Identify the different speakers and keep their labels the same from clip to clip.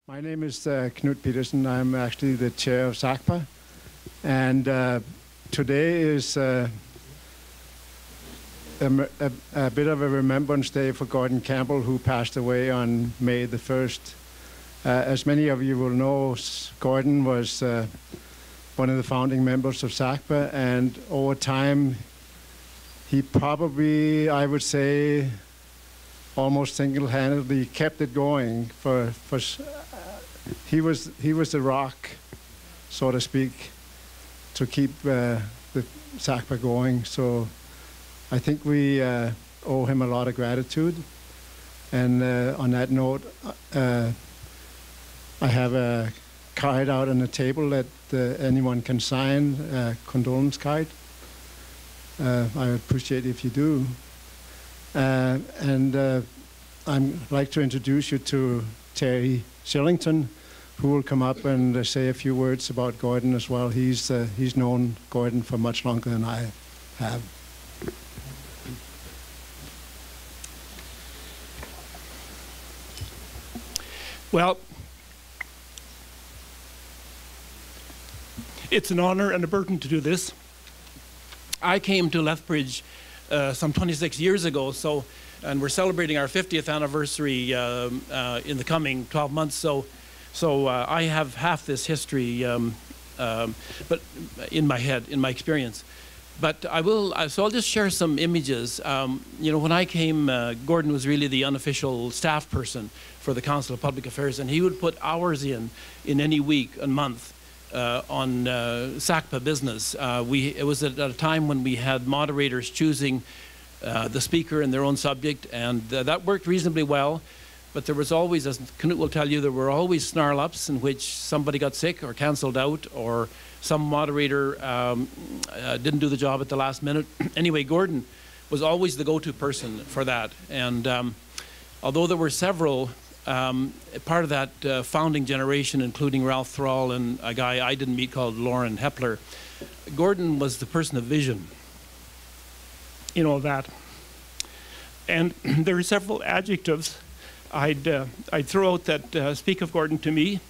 Speaker 1: My name is Knut Petersen. I'm actually the chair of SACPA. And today is a bit of a remembrance day for Gordon Campbell, who passed away on May the 1st. As many of you will know, Gordon was one of the founding members of SACPA, and over time, he probably, I would say, almost single-handedly kept it going. He was the rock, so to speak, to keep the SACPA going. So I think we owe him a lot of gratitude. And on that note, I have a card out on the table that anyone can sign, a condolence card. I would appreciate it if you do. I'd like to introduce you to Terry Shillington, who will come up and say a few words about Gordon as well. He's known Gordon for much longer than I have.
Speaker 2: Well, it's an honor and a burden to do this. I came to Lethbridge some 26 years ago, and we're celebrating our 50th anniversary in the coming 12 months. So I have half this history, but in my head, in my experience. But so I'll just share some images. You know, when I came, Gordon was really the unofficial staff person for the Council of Public Affairs, and he would put hours in any week and month on SACPA business. It was at a time when we had moderators choosing the speaker and their own subject, and that worked reasonably well. But there was always, as Knut will tell you, there were always snarl-ups in which somebody got sick or cancelled out, or some moderator didn't do the job at the last minute. Anyway, Gordon was always the go-to person for that. And although there were several, part of that founding generation, including Ralph Thrall and a guy I didn't meet called Lauren Hepler, Gordon was the person of vision. You know that. And there are several adjectives I'd throw out that speak of Gordon to me.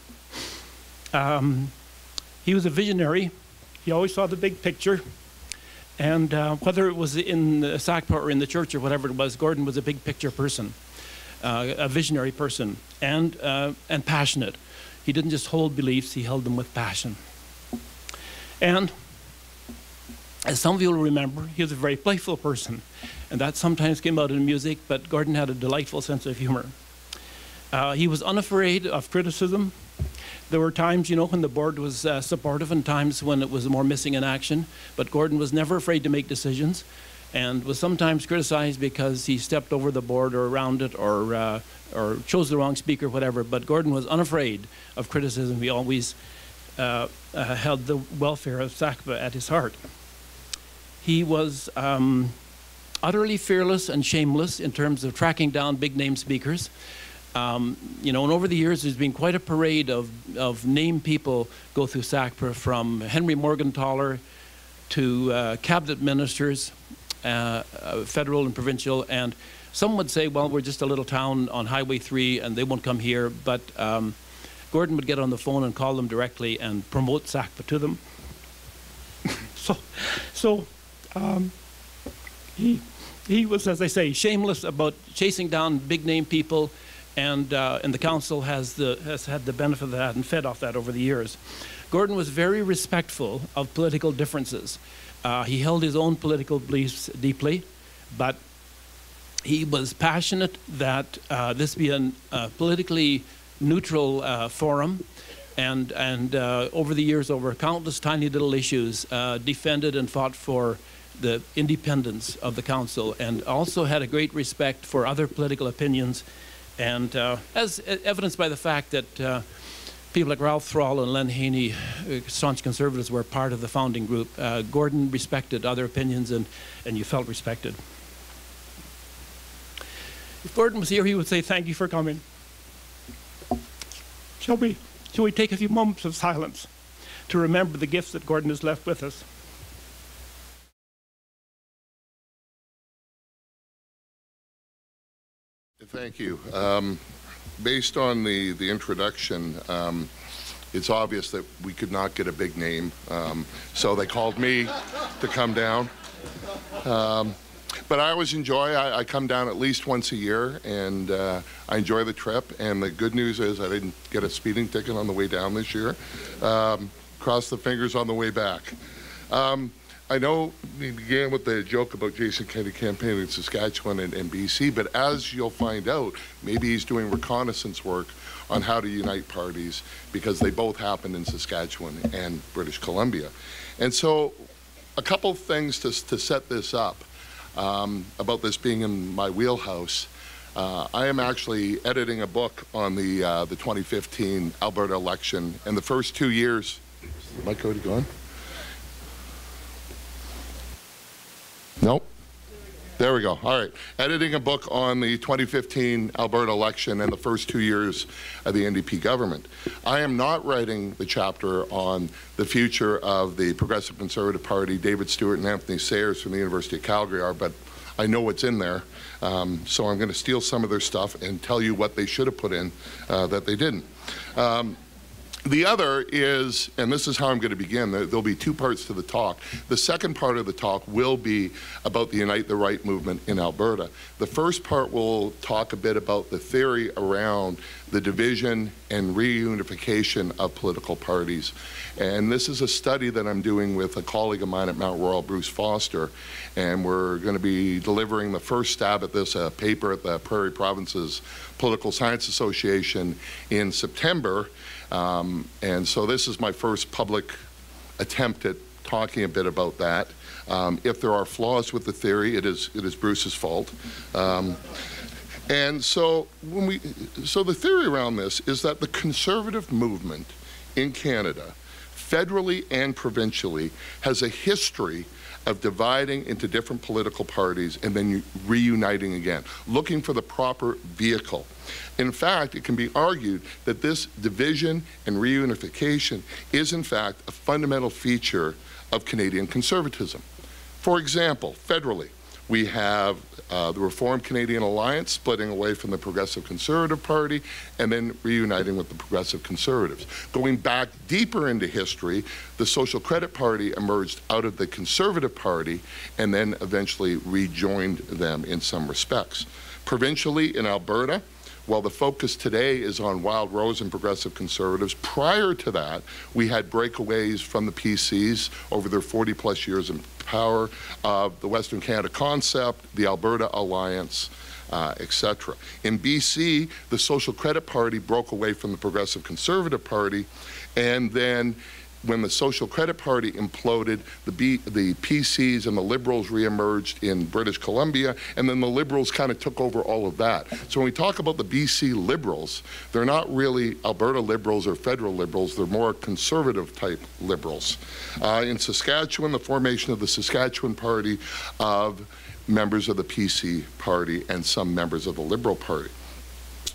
Speaker 2: He was a visionary. He always saw the big picture. And whether it was in the SACPA or in the church or whatever it was, Gordon was a big picture person, a visionary person, and passionate. He didn't just hold beliefs, he held them with passion. And as some of you will remember, he was a very playful person, and that sometimes came out in music, but Gordon had a delightful sense of humor. He was unafraid of criticism. There were times, you know, when the board was supportive and times when it was more missing in action, but Gordon was never afraid to make decisions and was sometimes criticized because he stepped over the board or around it or chose the wrong speaker, whatever, but Gordon was unafraid of criticism. He always held the welfare of SACPA at his heart. He was utterly fearless and shameless in terms of tracking down big-name speakers. You know, and over the years, there's been quite a parade of named people go through SACPA, from Henry Morgentaler to cabinet ministers, federal and provincial. And some would say, well, we're just a little town on Highway 3 and they won't come here. But Gordon would get on the phone and call them directly and promote SACPA to them. He was, as I say, shameless about chasing down big-name people. And the council has had the benefit of that and fed off that over the years. Gordon was very respectful of political differences. He held his own political beliefs deeply, but he was passionate that this be a politically neutral forum, and over the years, over countless tiny little issues, defended and fought for the independence of the council, and also had a great respect for other political opinions. And as evidenced by the fact that people like Ralph Thrall and Len Haney, staunch conservatives, were part of the founding group, Gordon respected other opinions, and you felt respected. If Gordon was here, he would say, "Thank you for coming." Shall we take a few moments of silence to remember the gifts that Gordon has left with us?
Speaker 3: Thank you. based on the introduction, it's obvious that we could not get a big name, so they called me to come down. But I always enjoy, I come down at least once a year, and I enjoy the trip. And the good news is I didn't get a speeding ticket on the way down this year. Cross the fingers on the way back. I know we began with the joke about Jason Kennedy campaigning in Saskatchewan and BC, but as you'll find out, maybe he's doing reconnaissance work on how to unite parties, because they both happened in Saskatchewan and British Columbia. And so a couple of things to set this up about this being in my wheelhouse. I am actually editing a book on the 2015 Alberta election, and the first 2 years. Am I going? Nope. There we go. All right. Editing a book on the 2015 Alberta election and the first 2 years of the NDP government. I am not writing the chapter on the future of the Progressive Conservative Party. David Stewart and Anthony Sayers from the University of Calgary are, but I know what's in there. So I'm going to steal some of their stuff and tell you what they should have put in that they didn't. The other is, and this is how I'm going to begin, there'll be two parts to the talk. The second part of the talk will be about the Unite the Right movement in Alberta. The first part will talk a bit about the theory around the division and reunification of political parties. And this is a study that I'm doing with a colleague of mine at Mount Royal, Bruce Foster, and we're going to be delivering the first stab at this paper at the Prairie Provinces Political Science Association in September. And so this is my first public attempt at talking a bit about that. If there are flaws with the theory, it is Bruce's fault. And so the theory around this is that the conservative movement in Canada, federally and provincially, has a history of dividing into different political parties and then reuniting again, looking for the proper vehicle. In fact, it can be argued that this division and reunification is in fact a fundamental feature of Canadian conservatism. For example, federally, we have the Reformed Canadian Alliance splitting away from the Progressive Conservative Party and then reuniting with the Progressive Conservatives. Going back deeper into history, the Social Credit Party emerged out of the Conservative Party and then eventually rejoined them in some respects. Provincially, in Alberta, while the focus today is on Wildrose and Progressive Conservatives, prior to that, we had breakaways from the PCs over their 40-plus years in power of the Western Canada Concept, the Alberta Alliance, etc. In BC, the Social Credit Party broke away from the Progressive Conservative Party, and then when the Social Credit Party imploded, the PCs and the Liberals reemerged in British Columbia, and then the Liberals kind of took over all of that. So when we talk about the BC Liberals, they're not really Alberta Liberals or federal Liberals, they're more conservative type Liberals. In Saskatchewan, the formation of the Saskatchewan Party of members of the PC Party and some members of the Liberal Party.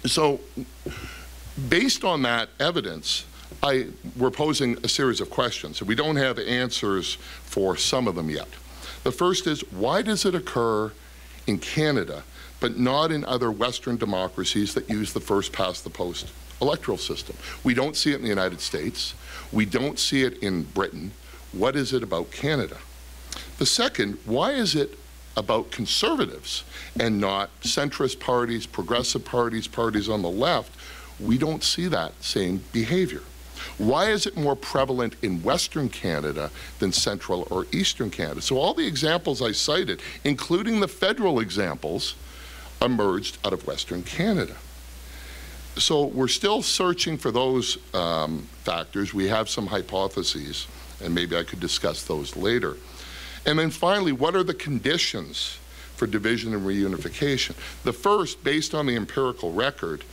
Speaker 3: So based on that evidence, we're posing a series of questions, and we don't have answers for some of them yet. The first is, why does it occur in Canada, but not in other Western democracies that use the first-past-the-post electoral system? We don't see it in the United States. We don't see it in Britain. What is it about Canada? The second, why is it about conservatives and not centrist parties, progressive parties, parties on the left? We don't see that same behavior. Why is it more prevalent in Western Canada than Central or Eastern Canada? So all the examples I cited, including the federal examples, emerged out of Western Canada. So we're still searching for those factors. We have some hypotheses, and maybe I could discuss those later. And then finally, what are the conditions for division and reunification? The first, based on the empirical record,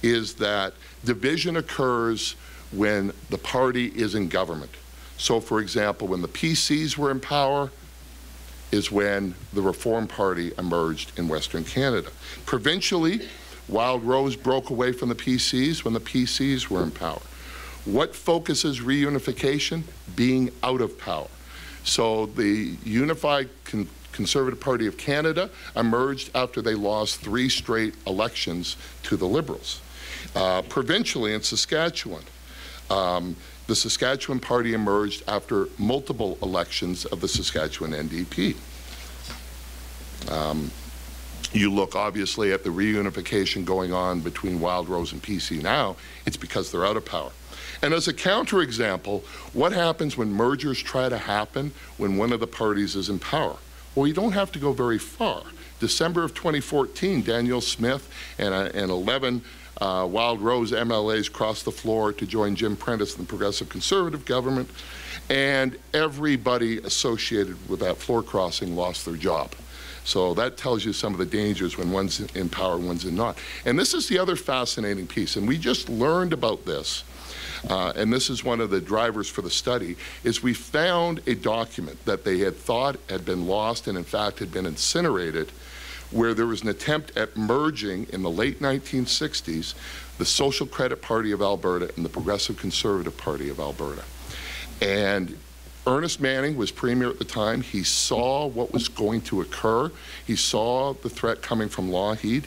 Speaker 3: is that division occurs when the party is in government. So for example, when the PCs were in power is when the Reform Party emerged in Western Canada. Provincially, Wildrose broke away from the PCs when the PCs were in power. What focuses reunification? Being out of power. So the Unified Conservative Party of Canada emerged after they lost 3 straight elections to the Liberals. Provincially in Saskatchewan, the Saskatchewan Party emerged after multiple elections of the Saskatchewan NDP. You look obviously at the reunification going on between Wildrose and PC now, it's because they're out of power. And as a counterexample, what happens when mergers try to happen when one of the parties is in power? Well, you don't have to go very far. December of 2014, Danielle Smith and 11 Wildrose MLAs crossed the floor to join Jim Prentice in the Progressive Conservative government, and everybody associated with that floor crossing lost their job. So that tells you some of the dangers when one's in power and one's in not. And this is the other fascinating piece, and we just learned about this, and this is one of the drivers for the study, is we found a document that they had thought had been lost and in fact had been incinerated, where there was an attempt at merging in the late 1960s the Social Credit Party of Alberta and the Progressive Conservative Party of Alberta. And Ernest Manning was premier at the time. He saw what was going to occur. He saw the threat coming from Lougheed,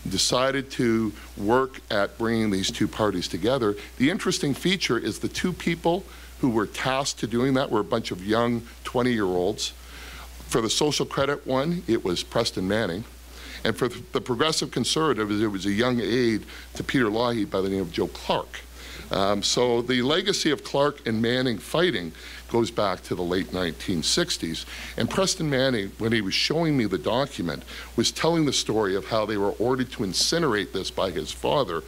Speaker 3: decided to work at bringing these two parties together. The interesting feature is the two people who were tasked to doing that were a bunch of young 20-year-olds. For the Social Credit one, it was Preston Manning. And for the Progressive Conservative, it was a young aide to Peter Lougheed by the name of Joe Clark. So the legacy of Clark and Manning fighting goes back to the late 1960s. And Preston Manning, when he was showing me the document, was telling the story of how they were ordered to incinerate this by his father,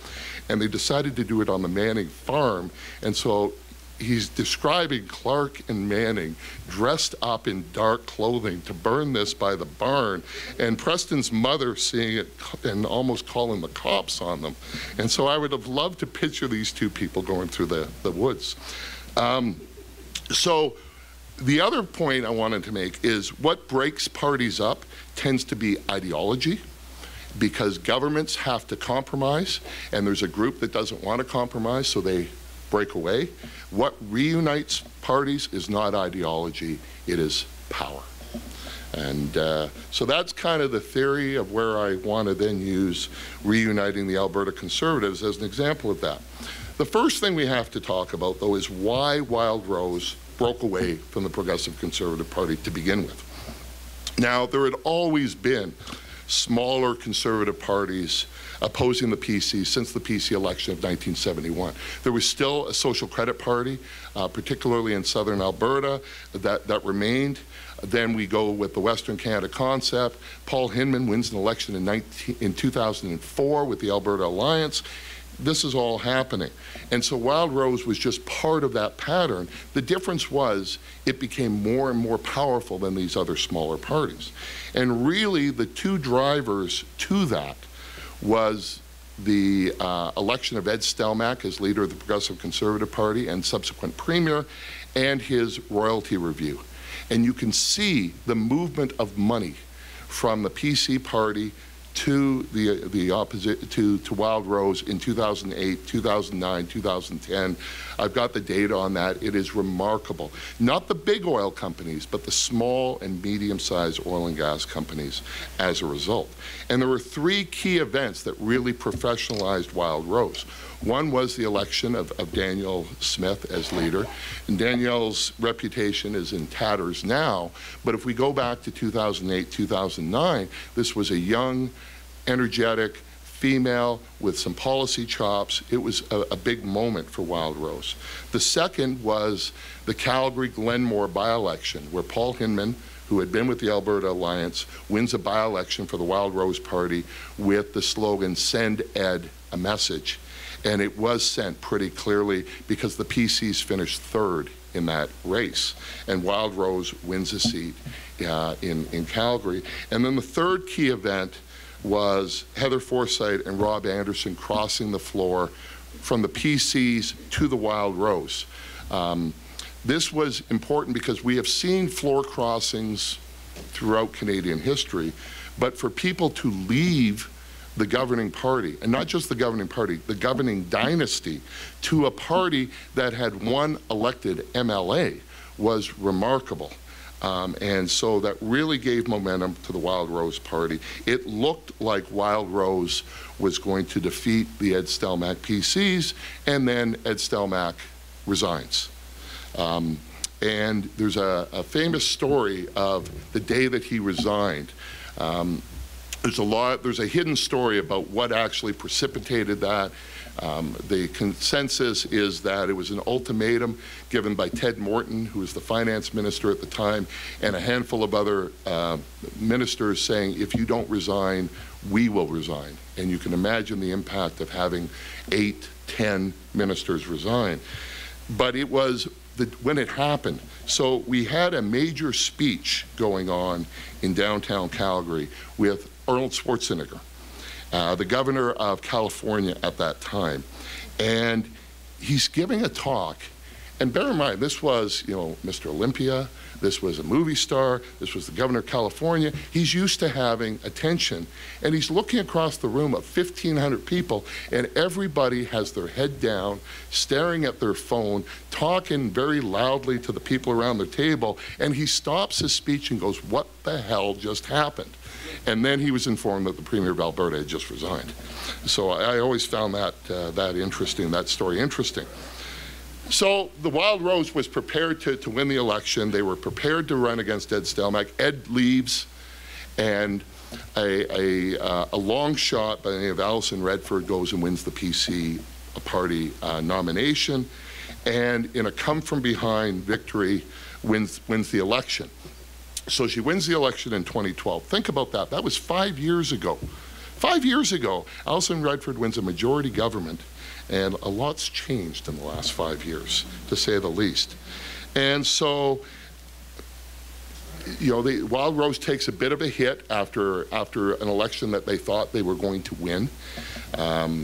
Speaker 3: and they decided to do it on the Manning farm. And so he's describing Clark and Manning dressed up in dark clothing to burn this by the barn, and Preston's mother seeing it and almost calling the cops on them. And so I would have loved to picture these two people going through the woods. So the other point I wanted to make is what breaks parties up tends to be ideology, because governments have to compromise, and there's a group that doesn't want to compromise, so they break away. What reunites parties is not ideology, it is power. And so that's kind of the theory of where I want to then use reuniting the Alberta Conservatives as an example of that. The first thing we have to talk about, though, is why Wildrose broke away from the Progressive Conservative Party to begin with. Now, there had always been smaller conservative parties opposing the PC since the PC election of 1971. There was still a social credit party, particularly in southern Alberta, that remained. Then we go with the Western Canada concept. Paul Hinman wins an election in 2004 with the Alberta Alliance. This is all happening. And so Wildrose was just part of that pattern. The difference was it became more and more powerful than these other smaller parties. And really the two drivers to that was the election of Ed Stelmach as leader of the Progressive Conservative Party and subsequent premier, and his royalty review. And you can see the movement of money from the PC party to the opposite, to Wildrose in 2008, 2009, 2010. I've got the data on that. It is remarkable. Not the big oil companies, but the small and medium-sized oil and gas companies as a result. And there were three key events that really professionalized Wildrose. One was the election of Danielle Smith as leader, and Danielle's reputation is in tatters now, but if we go back to 2008, 2009, this was a young, energetic female with some policy chops. It was a big moment for Wildrose. The second was the Calgary-Glenmore by-election, where Paul Hinman, who had been with the Alberta Alliance, wins a by-election for the Wildrose Party with the slogan, "Send Ed a Message." And it was sent pretty clearly because the PCs finished third in that race. And Wildrose wins a seat in Calgary. And then the third key event was Heather Forsyth and Rob Anderson crossing the floor from the PCs to the Wildrose. This was important because we have seen floor crossings throughout Canadian history, but for people to leave the governing party, and not just the governing party, the governing dynasty, to a party that had one elected MLA was remarkable. And so that really gave momentum to the Wildrose Party. It looked like Wildrose was going to defeat the Ed Stelmach PCs, and then Ed Stelmach resigns. And there's a famous story of the day that he resigned. There's a hidden story about what actually precipitated that. The consensus is that it was an ultimatum given by Ted Morton, who was the finance minister at the time, and a handful of other ministers saying, if you don't resign, we will resign. And you can imagine the impact of having 8, 10 ministers resign. But it was when it happened. So we had a major speech going on in downtown Calgary with Arnold Schwarzenegger, the governor of California at that time. And he's giving a talk. And bear in mind, this was, Mr. Olympia, this was a movie star, this was the governor of California. He's used to having attention. And he's looking across the room at 1,500 people, and everybody has their head down, staring at their phone, talking very loudly to the people around the table. And he stops his speech and goes, what the hell just happened? And then he was informed that the Premier of Alberta had just resigned. So I always found that that story interesting. So the Wildrose was prepared to win the election. They were prepared to run against Ed Stelmach. Ed leaves, and a long shot by the name of Alison Redford goes and wins the PC party nomination, and in a come-from-behind victory wins the election. So she wins the election in 2012. Think about that. That was 5 years ago. 5 years ago, Alison Redford wins a majority government, and a lot's changed in the last 5 years, to say the least. And so, the Wildrose takes a bit of a hit after an election that they thought they were going to win. They're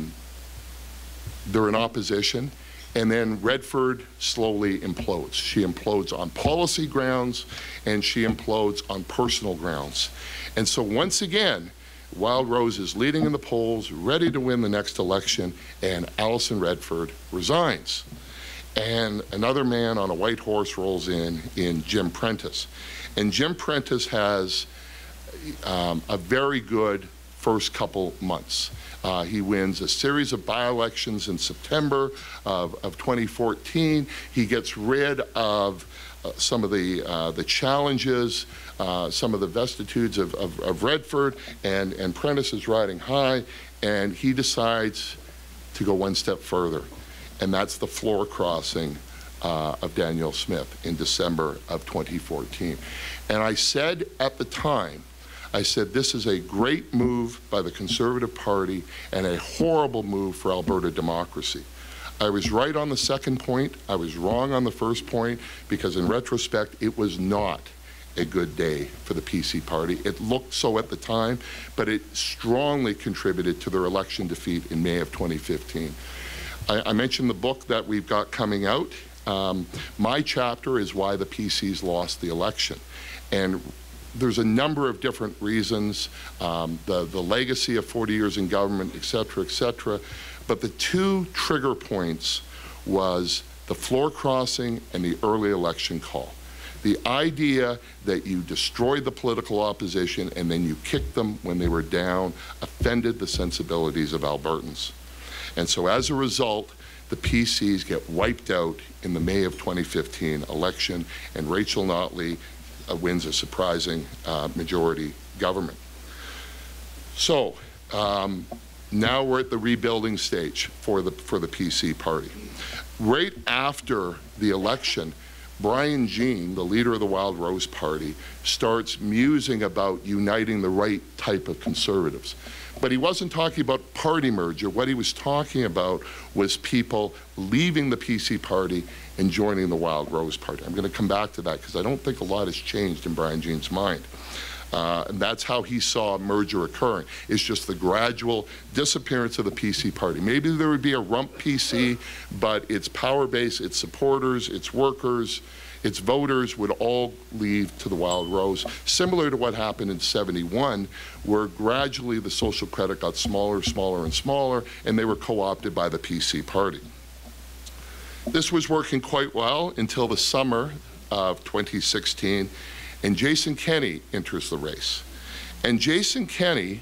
Speaker 3: in opposition. And then Redford slowly implodes. She implodes on policy grounds, and she implodes on personal grounds. And so once again, Wildrose is leading in the polls, ready to win the next election, and Alison Redford resigns. And another man on a white horse rolls in Jim Prentice. And Jim Prentice has a very good first couple months. He wins a series of by-elections in September of 2014. He gets rid of some of the challenges, some of the vicissitudes of Redford, and Prentice is riding high, and he decides to go one step further, and that's the floor crossing of Danielle Smith in December of 2014. And I said at the time, this is a great move by the Conservative Party and a horrible move for Alberta democracy. I was right on the second point. I was wrong on the first point, because in retrospect, it was not a good day for the PC party. It looked so at the time, but it strongly contributed to their election defeat in May of 2015. I mentioned the book that we've got coming out. My chapter is why the PCs lost the election. And there's a number of different reasons, the legacy of 40 years in government, et cetera, but the two trigger points was the floor crossing and the early election call. The idea that you destroyed the political opposition and then you kicked them when they were down offended the sensibilities of Albertans. And so as a result, the PCs get wiped out in the May of 2015 election, and Rachel Notley wins a surprising majority government. So now we're at the rebuilding stage for the PC party. Right after the election, Brian Jean, the leader of the Wildrose Party, starts musing about uniting the right type of conservatives. But he wasn't talking about party merger. What he was talking about was people leaving the PC party and joining the Wildrose Party. I'm going to come back to that because I don't think a lot has changed in Brian Jean's mind. And that's how he saw a merger occurring. It's just the gradual disappearance of the PC party. Maybe there would be a rump PC, but its power base, its supporters, its workers, its voters would all leave to the Wildrose, similar to what happened in '71, where gradually the social credit got smaller, smaller, and smaller, and they were co-opted by the PC party. This was working quite well until the summer of 2016, And Jason Kenney enters the race. And Jason Kenney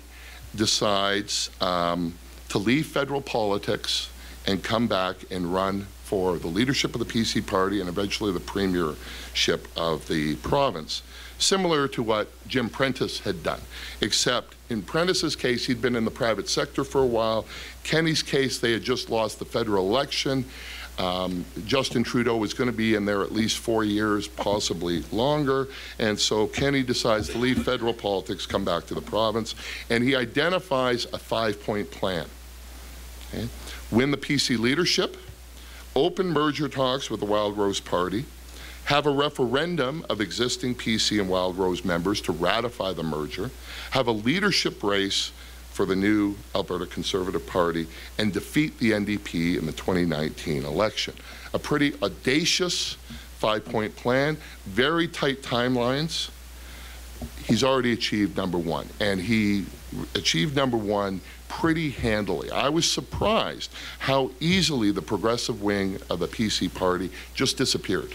Speaker 3: decides to leave federal politics and come back and run for the leadership of the PC party and eventually the premiership of the province, similar to what Jim Prentice had done, except in Prentice's case, he'd been in the private sector for a while. Kenney's case, they had just lost the federal election. Justin Trudeau was going to be in there at least 4 years, possibly longer, and so Kenney decides to leave federal politics, come back to the province, and he identifies a 5-point plan. Okay? Win the PC leadership, open merger talks with the Wildrose Party, have a referendum of existing PC and Wildrose members to ratify the merger, have a leadership race for the new Alberta Conservative Party, and defeat the NDP in the 2019 election. A pretty audacious 5-point plan, very tight timelines. He's already achieved number one, and he achieved number one pretty handily. I was surprised how easily the progressive wing of the PC party just disappeared.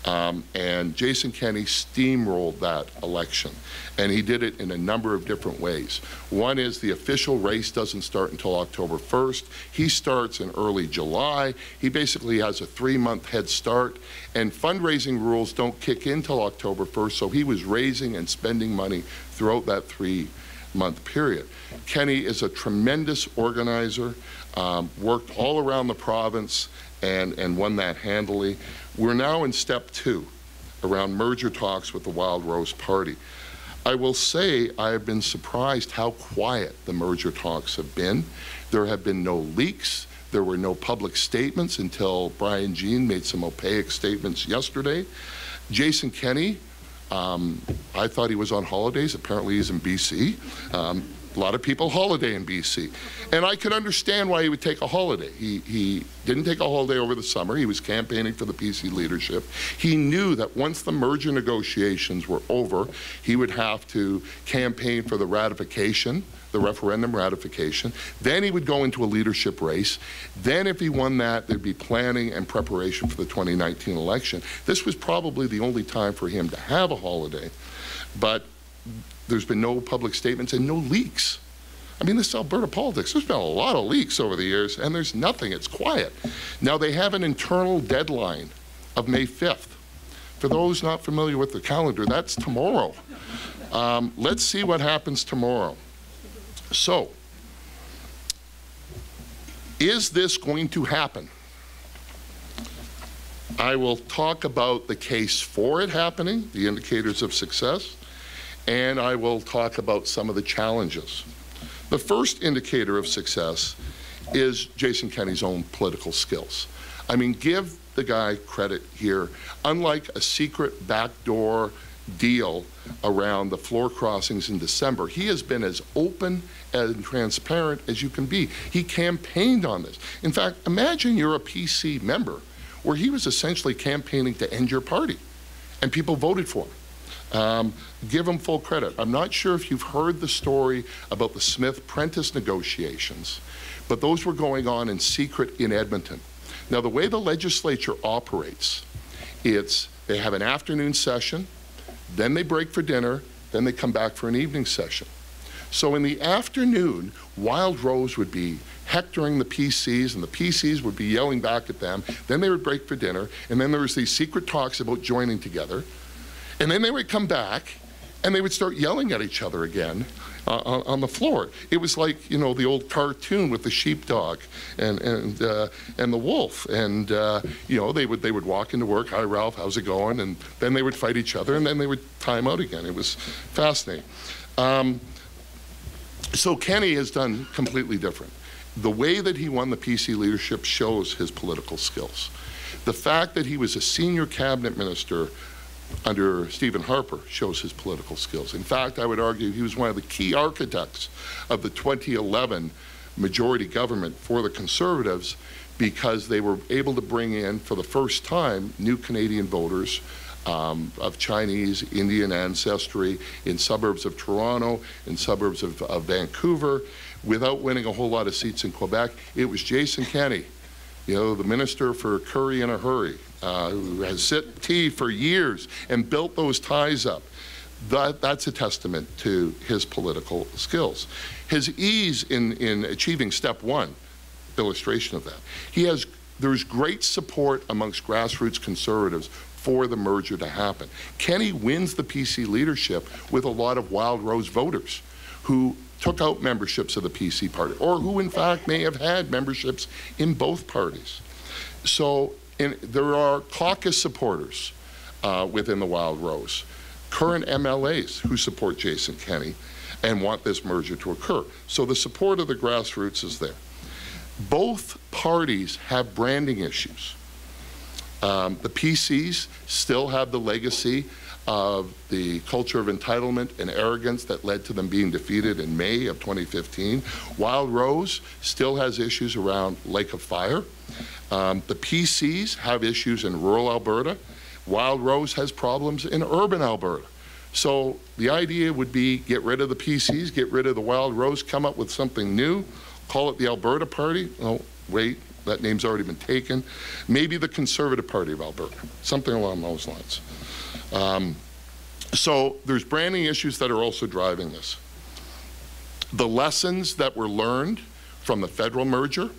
Speaker 3: And Jason Kenney steamrolled that election, and he did it in a number of different ways. One is the official race doesn't start until October 1st. He starts in early July. He basically has a 3-month head start, and fundraising rules don't kick in till October 1st, so he was raising and spending money throughout that 3-month period. Kenney is a tremendous organizer, worked all around the province, and won that handily. We're now in step 2 around merger talks with the Wildrose Party. I will say I have been surprised how quiet the merger talks have been. There have been no leaks. There were no public statements until Brian Jean made some opaque statements yesterday. Jason Kenney, I thought he was on holidays. Apparently he's in BC. A lot of people holiday in BC. And I could understand why he would take a holiday. He didn't take a holiday over the summer. He was campaigning for the PC leadership. He knew that once the merger negotiations were over, he would have to campaign for the ratification, the referendum ratification. Then he would go into a leadership race. Then if he won that, there'd be planning and preparation for the 2019 election. This was probably the only time for him to have a holiday. But there's been no public statements and no leaks. I mean, this is Alberta politics. There's been a lot of leaks over the years, and there's nothing. It's quiet. Now, they have an internal deadline of May 5th. For those not familiar with the calendar, that's tomorrow. Let's see what happens tomorrow. So, is this going to happen? I will talk about the case for it happening, the indicators of success, and I will talk about some of the challenges. The first indicator of success is Jason Kenney's own political skills. I mean, give the guy credit here. Unlike a secret backdoor deal around the floor crossings in December, he has been as open and transparent as you can be. He campaigned on this. In fact, imagine you're a PC member where he was essentially campaigning to end your party, and people voted for him. Give him full credit. I'm not sure if you've heard the story about the Smith-Prentice negotiations, but those were going on in secret in Edmonton. Now, the way the legislature operates, they have an afternoon session, then they break for dinner, then they come back for an evening session. So in the afternoon, Wildrose would be hectoring the PCs, and the PCs would be yelling back at them. Then they would break for dinner, and then there was these secret talks about joining together. And then they would come back, and they would start yelling at each other again on the floor. It was like, you know, the old cartoon with the sheepdog and the wolf. And you know, they would walk into work. Hi, Ralph, how's it going? And then they would fight each other, and then they would time out again. It was fascinating. So Kenney has done completely different. The way that he won the PC leadership shows his political skills. The fact that he was a senior cabinet minister under Stephen Harper shows his political skills. In fact, I would argue he was one of the key architects of the 2011 majority government for the Conservatives, because they were able to bring in, for the first time, new Canadian voters of Chinese, Indian ancestry in suburbs of Toronto, in suburbs of Vancouver, without winning a whole lot of seats in Quebec. It was Jason Kenney You know, the minister for Curry in a Hurry, who has sipped tea for years and built those ties up. That's a testament to his political skills. His ease in achieving step one, illustration of that. There's great support amongst grassroots conservatives for the merger to happen. Kenny wins the PC leadership with a lot of Wildrose voters who took out memberships of the PC party, or who in fact may have had memberships in both parties. So there are caucus supporters within the Wildrose, current MLAs who support Jason Kenney and want this merger to occur. So the support of the grassroots is there. Both parties have branding issues. The PCs still have the legacy of the culture of entitlement and arrogance that led to them being defeated in May of 2015. Wildrose still has issues around Lake of Fire. The PCs have issues in rural Alberta. Wildrose has problems in urban Alberta. So the idea would be get rid of the PCs, get rid of the Wildrose, come up with something new, call it the Alberta Party. Oh, wait, that name's already been taken. Maybe the Conservative Party of Alberta, something along those lines. So there's branding issues that are also driving this. The lessons that were learned from the federal merger,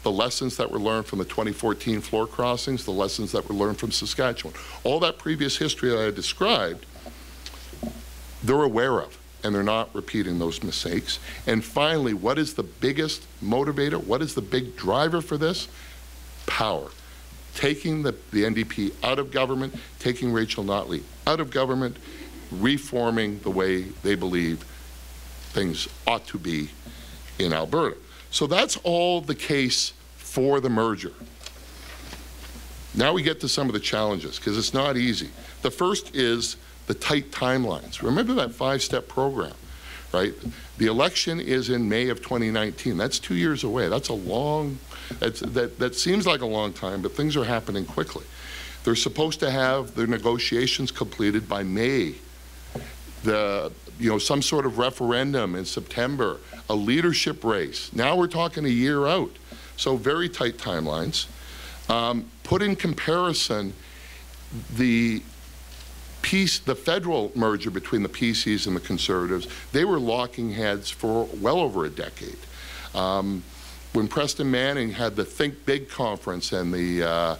Speaker 3: the lessons that were learned from the 2014 floor crossings, the lessons that were learned from Saskatchewan, all that previous history that I described, they're aware of, and they're not repeating those mistakes. And finally, what is the biggest motivator? What is the big driver for this? Power. Taking the NDP out of government, taking Rachel Notley out of government, reforming the way they believe things ought to be in Alberta. So that's all the case for the merger. Now we get to some of the challenges, because it's not easy. The first is the tight timelines. Remember that 5-step program, right? The election is in May of 2019. That's 2 years away. That's a long, that seems like a long time, but things are happening quickly. They're supposed to have their negotiations completed by May. Some sort of referendum in September, a leadership race. Now we're talking a year out. So very tight timelines. Put in comparison the federal merger between the PCs and the Conservatives. They were locking heads for well over a decade. When Preston Manning had the Think Big conference and the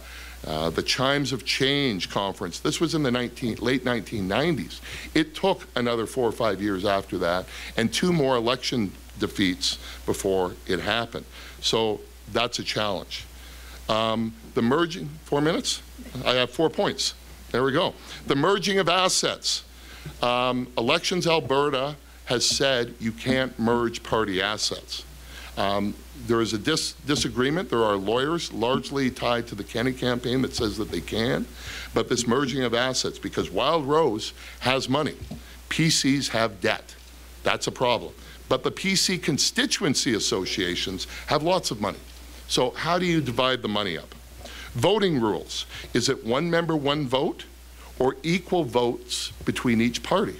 Speaker 3: Chimes of Change conference, this was in the late 1990s. It took another 4 or 5 years after that, and 2 more election defeats before it happened. So that's a challenge. The merging, 4 minutes? I have 4 points. There we go. The merging of assets. Elections Alberta has said you can't merge party assets. There is a disagreement. There are lawyers largely tied to the Kenney campaign that says that they can, but this merging of assets, because Wildrose has money, PCs have debt. That's a problem. But the PC constituency associations have lots of money. So how do you divide the money up? Voting rules. Is it 1 member, 1 vote, or equal votes between each party?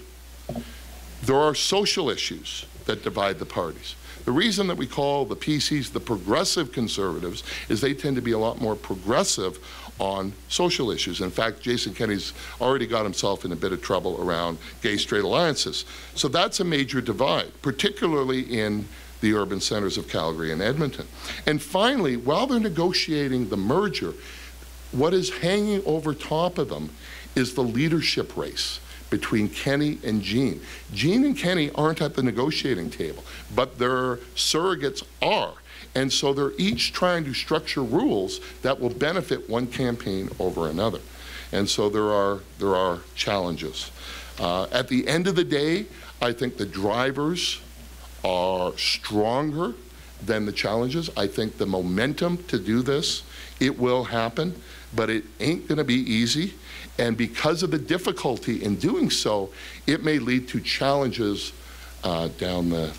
Speaker 3: There are social issues that divide the parties. The reason that we call the PCs the progressive conservatives is they tend to be a lot more progressive on social issues. In fact, Jason Kenney's already got himself in a bit of trouble around gay-straight alliances. So that's a major divide, particularly in the urban centers of Calgary and Edmonton. And finally, while they're negotiating the merger, what is hanging over top of them is the leadership race between Kenney and Jean. Jean and Kenney aren't at the negotiating table, but their surrogates are. And so they're each trying to structure rules that will benefit one campaign over another. And so there are challenges. At the end of the day, I think the drivers are stronger than the challenges. I think the momentum to do this, it will happen, but it ain't gonna be easy. And because of the difficulty in doing so, it may lead to challenges down the